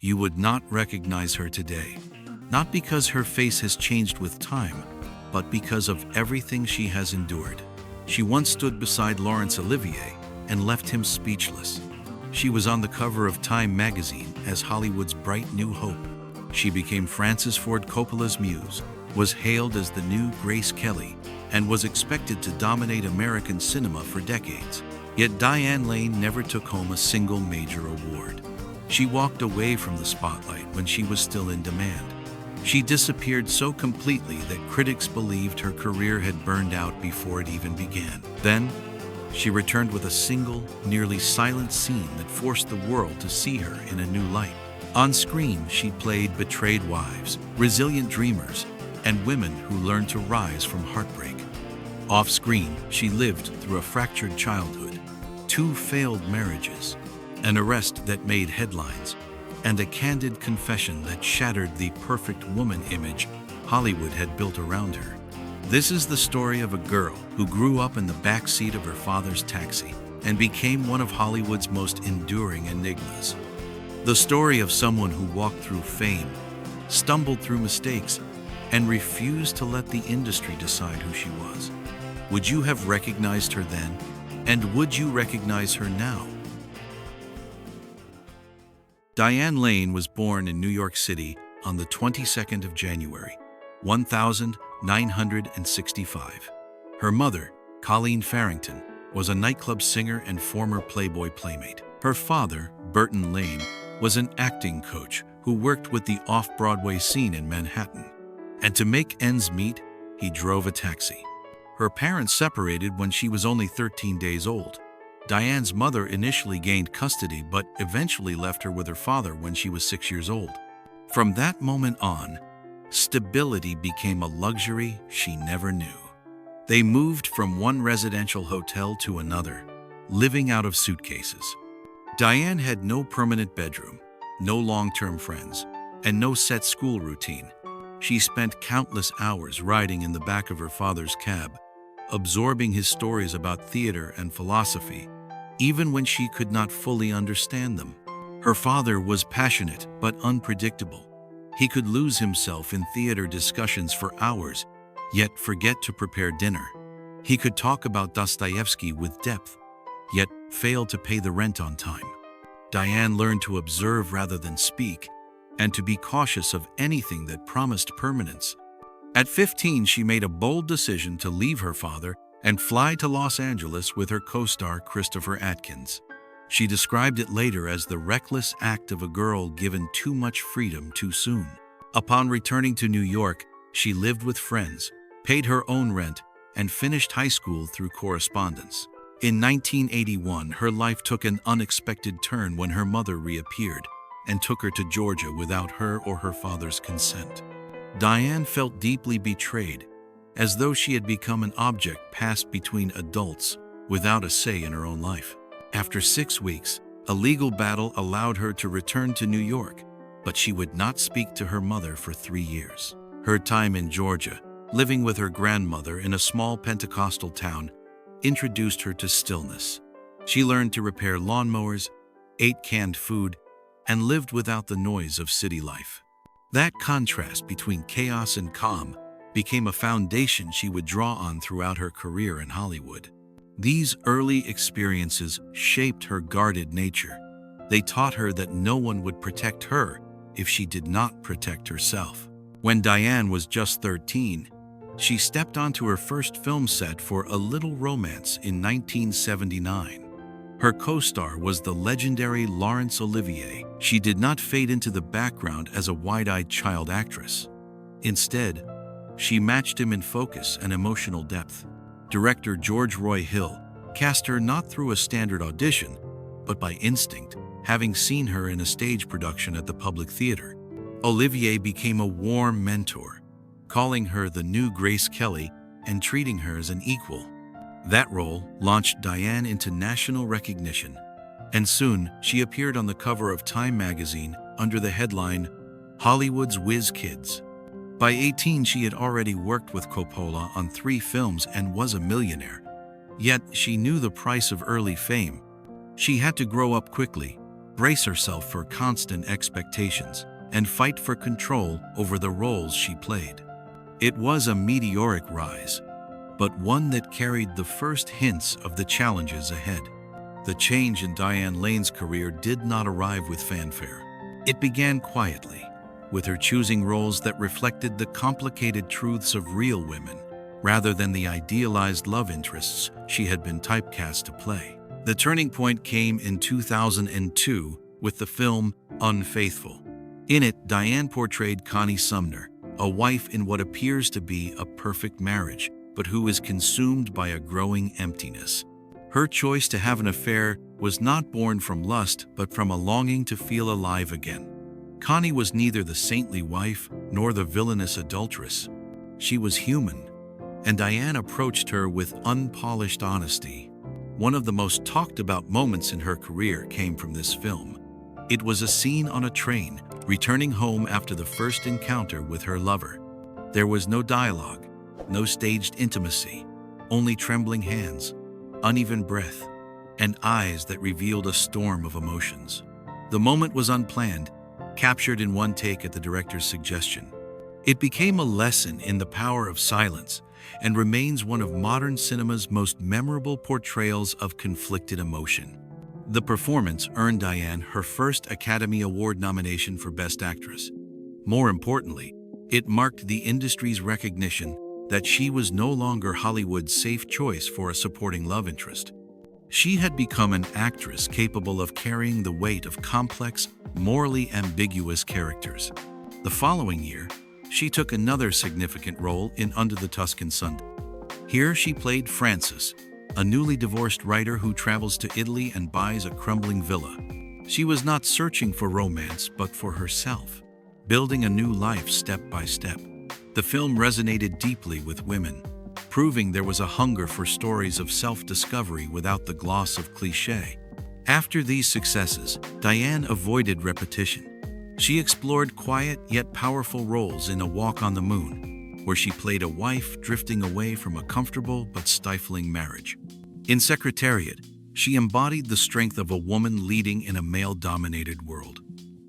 you would not recognize her today. Not because her face has changed with time, but because of everything she has endured. She once stood beside Laurence Olivier and left him speechless. She was on the cover of Time magazine as Hollywood's bright new hope. She became Francis Ford Coppola's muse, was hailed as the new Grace Kelly, and was expected to dominate American cinema for decades. Yet Diane Lane never took home a single major award. She walked away from the spotlight when she was still in demand. She disappeared so completely that critics believed her career had burned out before it even began. Then, she returned with a single, nearly silent scene that forced the world to see her in a new light. On screen, she played betrayed wives, resilient dreamers, and women who learned to rise from heartbreak. Off-screen, she lived through a fractured childhood, 2 failed marriages, an arrest that made headlines, and a candid confession that shattered the perfect woman image Hollywood had built around her. This is the story of a girl who grew up in the backseat of her father's taxi and became one of Hollywood's most enduring enigmas. The story of someone who walked through fame, stumbled through mistakes, and refused to let the industry decide who she was. Would you have recognized her then? And would you recognize her now? Diane Lane was born in New York City on the 22nd of January, 1965. Her mother, Colleen Farrington, was a nightclub singer and former Playboy playmate. Her father, Burton Lane, was an acting coach who worked with the off-Broadway scene in Manhattan. And to make ends meet, he drove a taxi. Her parents separated when she was only 13 days old. Diane's mother initially gained custody but eventually left her with her father when she was 6 years old. From that moment on, stability became a luxury she never knew. They moved from one residential hotel to another, living out of suitcases. Diane had no permanent bedroom, no long-term friends, and no set school routine. She spent countless hours riding in the back of her father's cab, absorbing his stories about theater and philosophy, even when she could not fully understand them. Her father was passionate but unpredictable. He could lose himself in theater discussions for hours, yet forget to prepare dinner. He could talk about Dostoevsky with depth, yet fail to pay the rent on time. Diane learned to observe rather than speak, and to be cautious of anything that promised permanence. At 15, she made a bold decision to leave her father and fly to Los Angeles with her co-star Christopher Atkins. She described it later as the reckless act of a girl given too much freedom too soon. Upon returning to New York, she lived with friends, paid her own rent, and finished high school through correspondence. In 1981, her life took an unexpected turn when her mother reappeared and took her to Georgia without her or her father's consent. Diane felt deeply betrayed, as though she had become an object passed between adults without a say in her own life. After 6 weeks, a legal battle allowed her to return to New York, but she would not speak to her mother for 3 years. Her time in Georgia, living with her grandmother in a small Pentecostal town, introduced her to stillness. She learned to repair lawnmowers, ate canned food, and lived without the noise of city life. That contrast between chaos and calm became a foundation she would draw on throughout her career in Hollywood. These early experiences shaped her guarded nature. They taught her that no one would protect her if she did not protect herself. When Diane was just 13, she stepped onto her first film set for A Little Romance in 1979. Her co-star was the legendary Laurence Olivier. She did not fade into the background as a wide-eyed child actress. Instead, she matched him in focus and emotional depth. Director George Roy Hill cast her not through a standard audition, but by instinct, having seen her in a stage production at the Public Theater. Olivier became a warm mentor, calling her the new Grace Kelly and treating her as an equal. That role launched Diane into national recognition, and soon she appeared on the cover of Time magazine under the headline, Hollywood's Whiz Kids. By 18, she had already worked with Coppola on 3 films and was a millionaire. Yet she knew the price of early fame. She had to grow up quickly, brace herself for constant expectations, and fight for control over the roles she played. It was a meteoric rise, but one that carried the first hints of the challenges ahead. The change in Diane Lane's career did not arrive with fanfare. It began quietly, with her choosing roles that reflected the complicated truths of real women, rather than the idealized love interests she had been typecast to play. The turning point came in 2002 with the film Unfaithful. In it, Diane portrayed Connie Sumner, a wife in what appears to be a perfect marriage, but who is consumed by a growing emptiness. Her choice to have an affair was not born from lust, but from a longing to feel alive again. Connie was neither the saintly wife nor the villainous adulteress. She was human, and Diane approached her with unpolished honesty. One of the most talked about moments in her career came from this film. It was a scene on a train, returning home after the first encounter with her lover. There was no dialogue, no staged intimacy, only trembling hands, uneven breath, and eyes that revealed a storm of emotions. The moment was unplanned, captured in one take at the director's suggestion. It became a lesson in the power of silence and remains one of modern cinema's most memorable portrayals of conflicted emotion. The performance earned Diane her first Academy Award nomination for Best Actress. More importantly, it marked the industry's recognition that she was no longer Hollywood's safe choice for a supporting love interest. She had become an actress capable of carrying the weight of complex, morally ambiguous characters. The following year, she took another significant role in Under the Tuscan Sun. Here she played Frances, a newly divorced writer who travels to Italy and buys a crumbling villa. She was not searching for romance, but for herself, building a new life step by step. The film resonated deeply with women, proving there was a hunger for stories of self-discovery without the gloss of cliché. After these successes, Diane avoided repetition. She explored quiet yet powerful roles in A Walk on the Moon, where she played a wife drifting away from a comfortable but stifling marriage. In Secretariat, she embodied the strength of a woman leading in a male-dominated world.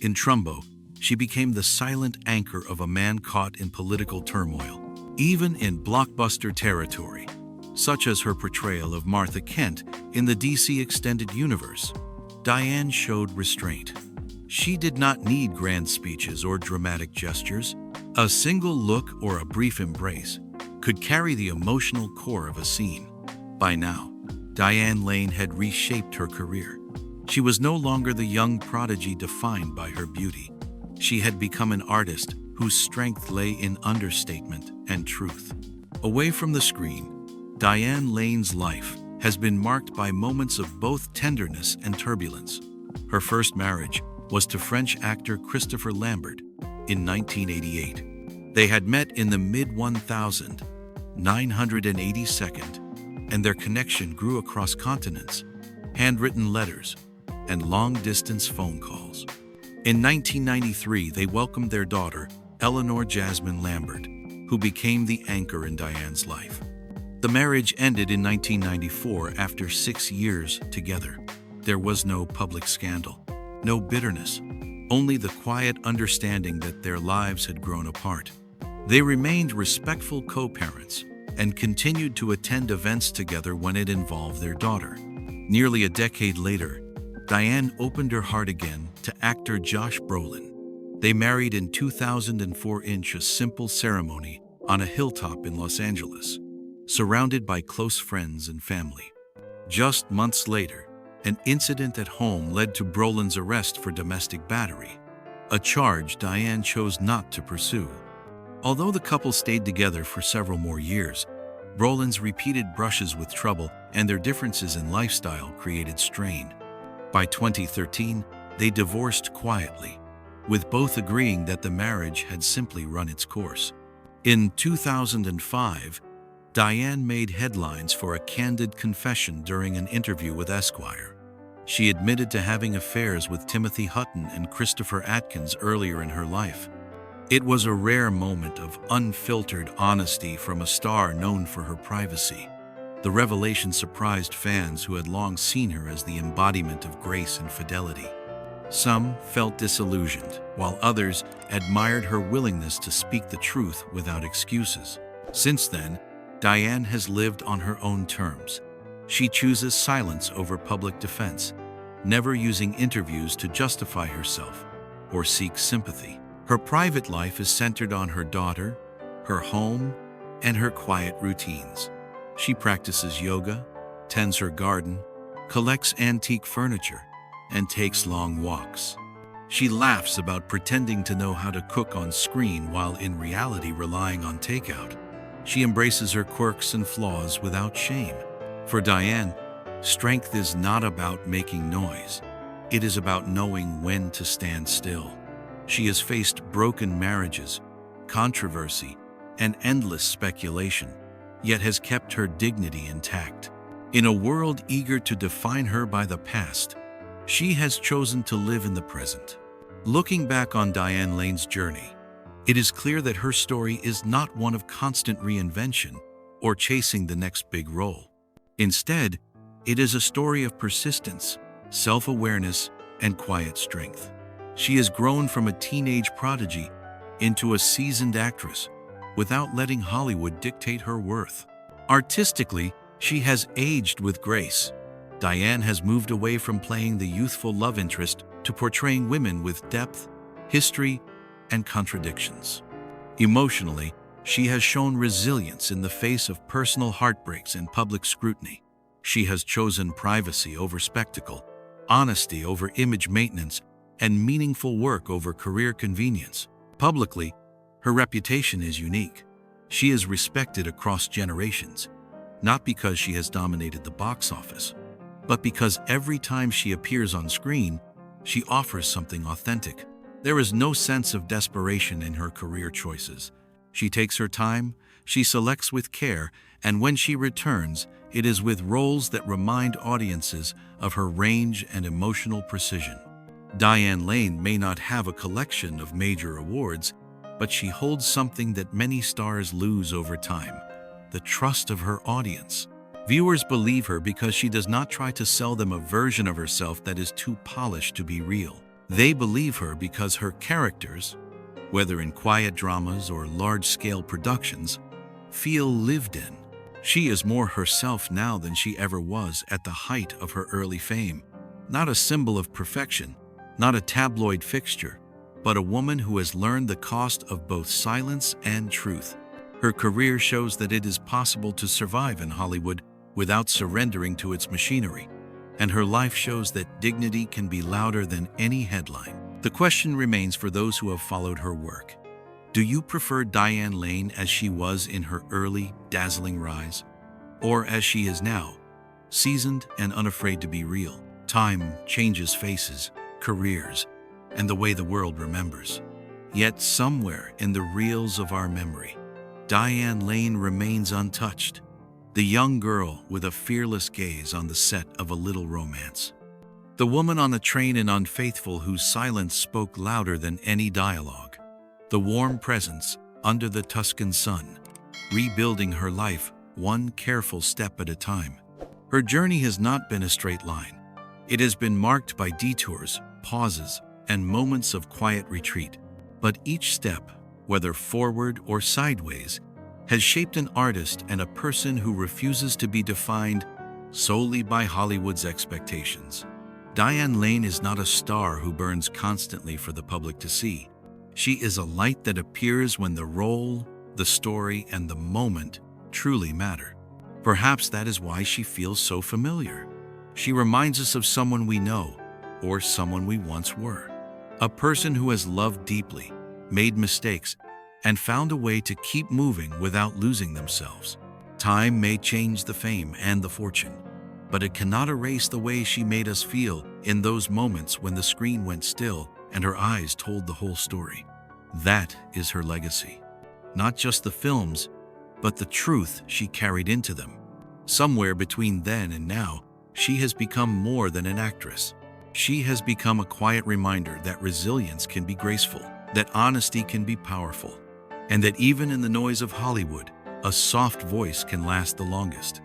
In Trumbo, she became the silent anchor of a man caught in political turmoil. Even in blockbuster territory, such as her portrayal of Martha Kent in the DC Extended Universe, Diane showed restraint. She did not need grand speeches or dramatic gestures. A single look or a brief embrace could carry the emotional core of a scene. By now, Diane Lane had reshaped her career. She was no longer the young prodigy defined by her beauty. She had become an artist whose strength lay in understatement and truth. Away from the screen, Diane Lane's life has been marked by moments of both tenderness and turbulence. Her first marriage was to French actor Christopher Lambert in 1988. They had met in the mid-1982nd, and their connection grew across continents, handwritten letters, and long-distance phone calls. In 1993, they welcomed their daughter, Eleanor Jasmine Lambert, who became the anchor in Diane's life. The marriage ended in 1994 after 6 years together. There was no public scandal, no bitterness, only the quiet understanding that their lives had grown apart. They remained respectful co-parents and continued to attend events together when it involved their daughter. Nearly a decade later, Diane opened her heart again to actor Josh Brolin. They married in 2004 in a simple ceremony on a hilltop in Los Angeles, surrounded by close friends and family. Just months later, an incident at home led to Brolin's arrest for domestic battery, a charge Diane chose not to pursue. Although the couple stayed together for several more years, Brolin's repeated brushes with trouble and their differences in lifestyle created strain. By 2013, they divorced quietly, with both agreeing that the marriage had simply run its course. In 2005, Diane made headlines for a candid confession during an interview with Esquire. She admitted to having affairs with Timothy Hutton and Christopher Atkins earlier in her life. It was a rare moment of unfiltered honesty from a star known for her privacy. The revelation surprised fans who had long seen her as the embodiment of grace and fidelity. Some felt disillusioned, while others admired her willingness to speak the truth without excuses. Since then, Diane has lived on her own terms. She chooses silence over public defense, never using interviews to justify herself or seek sympathy. Her private life is centered on her daughter, her home, and her quiet routines. She practices yoga, tends her garden, collects antique furniture, and takes long walks. She laughs about pretending to know how to cook on screen while in reality relying on takeout. She embraces her quirks and flaws without shame. For Diane, strength is not about making noise. It is about knowing when to stand still. She has faced broken marriages, controversy, and endless speculation, yet has kept her dignity intact. In a world eager to define her by the past, she has chosen to live in the present. Looking back on Diane Lane's journey, it is clear that her story is not one of constant reinvention or chasing the next big role. Instead, it is a story of persistence, self-awareness, and quiet strength. She has grown from a teenage prodigy into a seasoned actress without letting Hollywood dictate her worth. Artistically, she has aged with grace. Diane has moved away from playing the youthful love interest to portraying women with depth, history, and contradictions. Emotionally, she has shown resilience in the face of personal heartbreaks and public scrutiny. She has chosen privacy over spectacle, honesty over image maintenance, and meaningful work over career convenience. Publicly, her reputation is unique. She is respected across generations, not because she has dominated the box office, but because every time she appears on screen, she offers something authentic. There is no sense of desperation in her career choices. She takes her time, she selects with care, and when she returns, it is with roles that remind audiences of her range and emotional precision. Diane Lane may not have a collection of major awards, but she holds something that many stars lose over time: the trust of her audience. Viewers believe her because she does not try to sell them a version of herself that is too polished to be real. They believe her because her characters, whether in quiet dramas or large-scale productions, feel lived in. She is more herself now than she ever was at the height of her early fame. Not a symbol of perfection, not a tabloid fixture, but a woman who has learned the cost of both silence and truth. Her career shows that it is possible to survive in Hollywood without surrendering to its machinery, and her life shows that dignity can be louder than any headline. The question remains for those who have followed her work. Do you prefer Diane Lane as she was in her early, dazzling rise, or as she is now, seasoned and unafraid to be real? Time changes faces, careers, and the way the world remembers. Yet somewhere in the reels of our memory, Diane Lane remains untouched, the young girl with a fearless gaze on the set of A Little Romance. The woman on the train in Unfaithful whose silence spoke louder than any dialogue. The warm presence under the Tuscan sun, rebuilding her life one careful step at a time. Her journey has not been a straight line. It has been marked by detours, pauses, and moments of quiet retreat. But each step, whether forward or sideways, has shaped an artist and a person who refuses to be defined solely by Hollywood's expectations. Diane Lane is not a star who burns constantly for the public to see. She is a light that appears when the role, the story, and the moment truly matter. Perhaps that is why she feels so familiar. She reminds us of someone we know, or someone we once were. A person who has loved deeply, made mistakes, and found a way to keep moving without losing themselves. Time may change the fame and the fortune, but it cannot erase the way she made us feel in those moments when the screen went still and her eyes told the whole story. That is her legacy. Not just the films, but the truth she carried into them. Somewhere between then and now, she has become more than an actress. She has become a quiet reminder that resilience can be graceful, that honesty can be powerful, and that even in the noise of Hollywood, a soft voice can last the longest.